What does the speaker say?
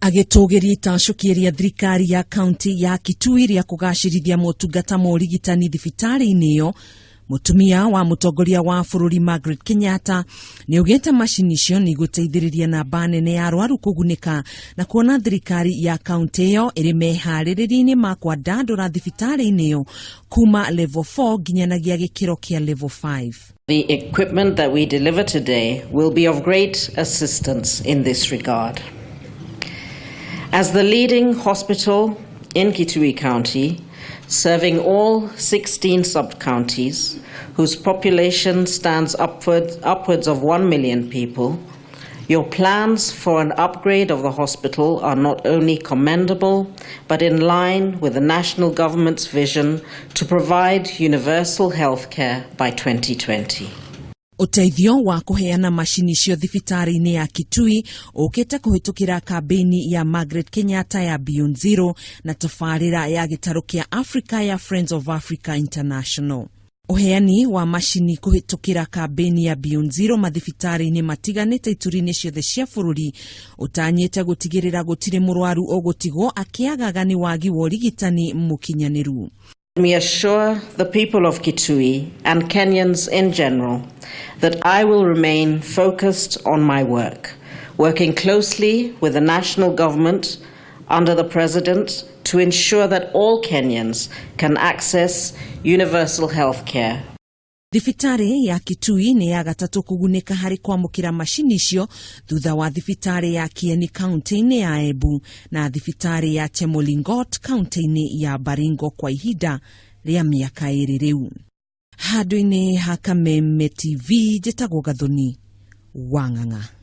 Agĩtũgĩria itacukiria thirikari ya kaunti ya Kitui ria kugacirithia motungata ma urigitani thibitari-ini iyo, Mutumia wa mutongoria wa bururi Margaret Kenyatta ni ugite macini icio ni guteithiriria namba nene ya arwaru kugunika na kuona thirikari ya kaunti iyo iri mehaririria-ini ma kwandandura thibitari-ini iyo kuma level 4 nginyanagia gikiro kia level 5. The equipment that we deliver today will be of great assistance in this regard. As the leading hospital in Kitui County, serving all 16 sub-counties, whose population stands upwards of 1 million people, your plans for an upgrade of the hospital are not only commendable, but in line with the national government's vision to provide universal health care by 2020. Uteithio wa kuheana macini cio thibitari-ini ya Kitui ukite kuhitukira kambeni ya Margaret Kenyatta ya Beyond Zero na tafarira ya gitaro kia Africa ya Friends of Africa International. Uheani wa macini kuhitukira kambeni ya Beyond Zero mathibitari-ini matiganite ituri-ini ciothe cia bururi utanyite gutigirira gutire murwaru ogutigwo akiagaga ni wagi wa urigitani mukinyaniru. Let me assure the people of Kitui and Kenyans in general that I will remain focused on my work, working closely with the national government under the President to ensure that all Kenyans can access universal health care. Thibitari ya Kitui ni ya gatatu kugunika hari kwamukira macini icio thutha wa thibitari ya Kieni kaunti-ini ya Embu na thibitari ya Chemolingot kaunti-ini ya Baringo kwa ihinda ria miaka iri riu. Handũ-ini ha Kameme TV njĩtagwo Gathoni Wang'ang'a.